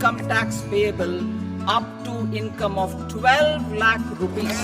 income tax payable up to income of 12 lakh rupees.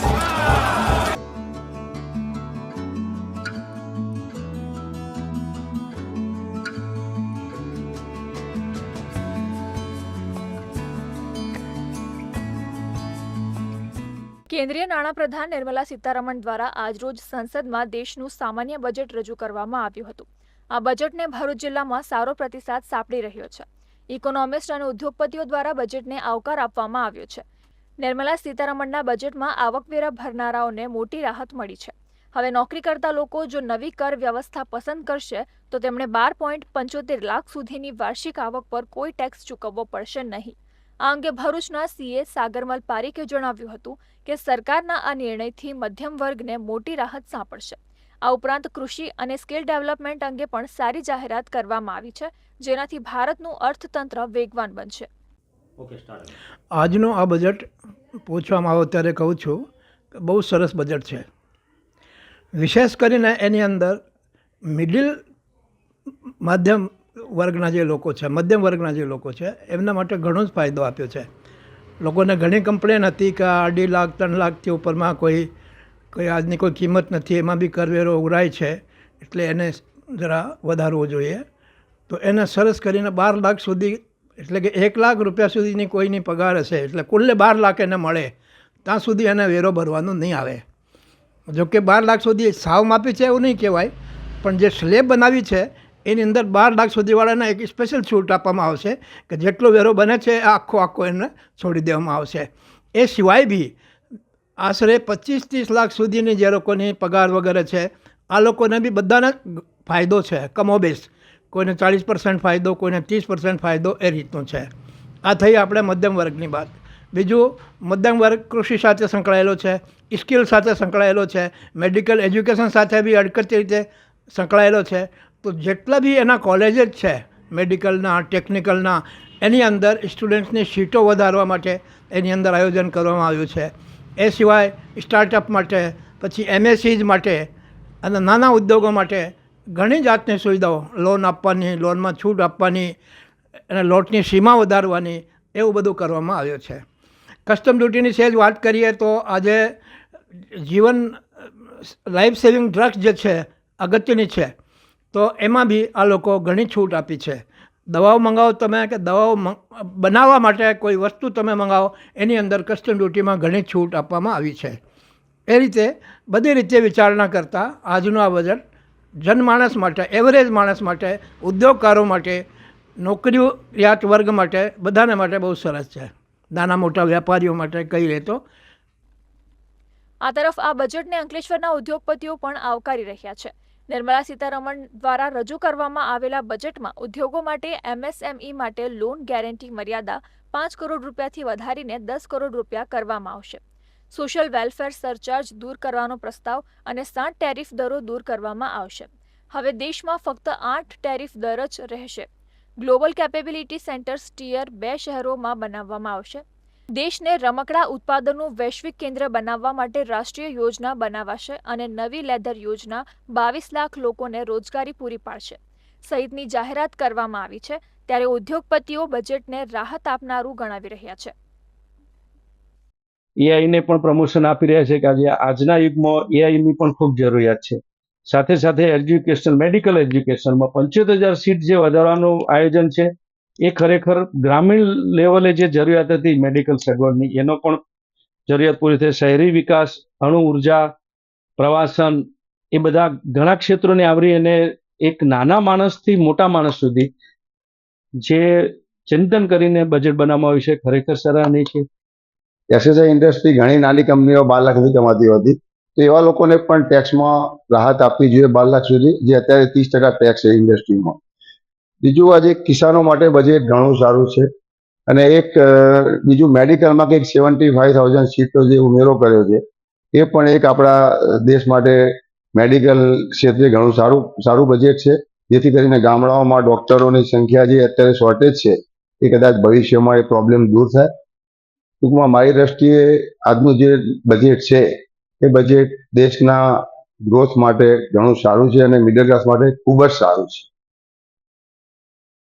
કેન્દ્રીય નાણાપ્રધાન નિર્મલા સીતારમણ દ્વારા આજરોજ સંસદમાં દેશનું સામાન્ય બજેટ રજૂ કરવામાં આવ્યું હતું. આ બજેટને ભરૂચ જિલ્લામાં સારો પ્રતિસાદ સાંપડી રહ્યો છે. ઇકોનોમિસ્ટ અને ઉદ્યોગપતિઓ દ્વારા બજેટને આવકાર આપવામાં આવ્યો છે. નિર્મલા સીતારમણના બજેટમાં આવકવેરા ભરનારાઓને મોટી રાહત મળી છે. હવે નોકરી કરતા લોકો જો નવી કર વ્યવસ્થા પસંદ કરશે તો તેમણે 12.75 લાખ સુધીની વાર્ષિક આવક પર કોઈ ટેક્સ ચૂકવવો પડશે નહીં. આ અંગે ભરૂચના સીએ સાગરમલ પારીકે જણાવ્યું હતું કે સરકારના આ નિર્ણયથી મધ્યમ વર્ગને મોટી રાહત સાંપડશે. આ ઉપરાંત કૃષિ અને સ્કિલ ડેવલપમેન્ટ અંગે પણ સારી જાહેરાત કરવામાં આવી છે, જેનાથી ભારતનું અર્થતંત્ર વેગવાન બનશે. આજનું આ બજેટ પૂછવામાં આવે ત્યારે કહું છું કે બહુ સરસ બજેટ છે. વિશેષ કરીને એની અંદર મધ્યમ વર્ગના જે લોકો છે, મધ્યમ વર્ગના જે લોકો છે એમના માટે ઘણો જ ફાયદો આપ્યો છે. લોકોને ઘણી કમ્પ્લેન હતી કે 2.5 લાખ 3 લાખથી ઉપરમાં કોઈ આજની કોઈ કિંમત નથી, એમાં બી કરવેરો ઉઘરાય છે, એટલે એને જરા વધારવો જોઈએ. તો એને સરસ કરીને 12 લાખ સુધી, એટલે કે 1 લાખ રૂપિયા સુધીની કોઈની પગાર હશે એટલે કુલ્લે 12 લાખ એને મળે ત્યાં સુધી એને વેરો ભરવાનો નહીં આવે. જોકે 12 લાખ સુધી સાવ માપી છે એવું નહીં કહેવાય, પણ જે સ્લેબ બનાવી છે એની અંદર 12 લાખ સુધીવાળાને એક સ્પેશિયલ છૂટ આપવામાં આવશે કે જેટલો વેરો બને છે એ આખો એને છોડી દેવામાં આવશે. એ સિવાય બી આશરે 25-30 લાખ સુધીની જે લોકોની પગાર વગેરે છે આ લોકોને બી બધાને ફાયદો છે કમોબેશ. કોઈને 40% ફાયદો, કોઈને 30% ફાયદો, એ રીતનો છે. આ થઈ આપણે મધ્યમ વર્ગની વાત. બીજું, મધ્યમ વર્ગ કૃષિ સાથે સંકળાયેલો છે, સ્કિલ સાથે સંકળાયેલો છે, મેડિકલ એજ્યુકેશન સાથે બી અડકતી રીતે સંકળાયેલો છે. તો જેટલા બી એના કોલેજીસ છે મેડિકલના, ટેકનિકલના, એની અંદર સ્ટુડન્ટ્સની સીટો વધારવા માટે એની અંદર આયોજન કરવામાં આવ્યું છે. એ સિવાય સ્ટાર્ટઅપ માટે, પછી MSCs માટે અને નાના ઉદ્યોગો માટે ઘણી જાતની સુવિધાઓ, લોન આપવાની, લોનમાં છૂટ આપવાની અને લોટની સીમા વધારવાની, એવું બધું કરવામાં આવ્યું છે. કસ્ટમ ડ્યુટીની સહેજ વાત કરીએ તો આજે જીવન લાઈફ સેવિંગ ડ્રગ્સ જે છે અગત્યની છે, તો એમાં બી આ લોકો ઘણી છૂટ આપી છે. દવાઓ મંગાવો તમે કે દવાઓ બનાવવા માટે કોઈ વસ્તુ તમે મંગાવો એની અંદર કસ્ટમ ડ્યુટીમાં ઘણી છૂટ આપવામાં આવી છે. એ રીતે બધી રીતે વિચારણા કરતાં આજનું આ બજેટ જનમાણસ માટે, એવરેજ માણસ માટે, ઉદ્યોગકારો માટે, નોકરીયાત વર્ગ માટે, બધાને માટે બહુ સરસ છે. નાના મોટા વેપારીઓ માટે કહી લે તો. આ તરફ આ બજેટને અંકલેશ્વરના ઉદ્યોગપતિઓ પણ આવકારી રહ્યા છે. નિર્મલા સીતારમણ દ્વારા રજૂ કરવામાં આવેલા બજેટમાં ઉદ્યોગો માટે MSME માટે લોન ગેરંટી મર્યાદા 5 કરોડ રૂપિયાથી વધારીને 10 કરોડ રૂપિયા કરવામાં આવશે. સોશિયલ વેલફેર સરચાર્જ દૂર કરવાનો પ્રસ્તાવ અને 7 ટેરિફ દરો દૂર કરવામાં આવશે. હવે દેશમાં ફક્ત 8 ટેરિફ દર જ રહેશે. ગ્લોબલ કેપેબિલિટી સેન્ટર્સ ટિયર 2 શહેરોમાં બનાવવામાં આવશે. દેશને રમકડા ઉત્પાદનનું વૈશ્વિક કેન્દ્ર બનાવવા માટે રાષ્ટ્રીય યોજના બનાવાશે અને નવી લેધર યોજના 22 લાખ લોકોને રોજગારી પૂરી પાડશે સહિતની જાહેરાત કરવામાં આવી છે. ત્યારે ઉદ્યોગપતિઓ બજેટને રાહત આપનારું ગણાવી રહ્યા છે. એઆઈને પણ પ્રમોશન આપી રહ્યા છે કે આજે આજના યુગમાં એઆઈની પણ ખૂબ જરૂરિયાત છે. સાથે સાથે એજ્યુકેશન, મેડિકલ એજ્યુકેશનમાં 75,000 સીટ જે વધારવાનું આયોજન છે એ ખરેખર ગ્રામીણ લેવલે જે જરૂરિયાત હતી મેડિકલ સગવડની એનો પણ જરૂરિયાત પૂરી થઈ. શહેરી વિકાસ, અણુ ઉર્જા, પ્રવાસન, એ બધા ઘણા ક્ષેત્રોને આવરી અને એક નાના માણસથી મોટા માણસ સુધી જે ચિંતન કરીને બજેટ બનાવવામાં આવ્યું છે ખરેખર સરાહનીય છે. એસએસઆઈ ઇન્ડસ્ટ્રી ઘણી નાની કંપનીઓ 12 લાખ સુધી કમાતી હતી, તો એવા લોકોને પણ ટેક્સમાં રાહત આપવી જોઈએ 12 લાખ સુધી, જે અત્યારે 30% ટેક્સ છે ઇન્ડસ્ટ્રીમાં. બીજું, આજે કિસાનો માટે બજેટ ઘણું સારું છે. અને એક બીજું, મેડિકલમાં કંઈક 75,000 સીટો જે ઉમેરો કર્યો છે એ પણ એક આપણા દેશ માટે મેડિકલ ક્ષેત્રે ઘણું સારું બજેટ છે, જેથી કરીને ગામડાઓમાં ડોક્ટરોની સંખ્યા જે અત્યારે શોર્ટેજ છે એ કદાચ ભવિષ્યમાં એ પ્રોબ્લેમ દૂર થાય. ટૂંકમાં મારી દ્રષ્ટિએ આજનું જે બજેટ છે એ બજેટ દેશના ગ્રોથ માટે ઘણું સારું છે અને મિડલ ક્લાસ માટે ખૂબ જ સારું છે.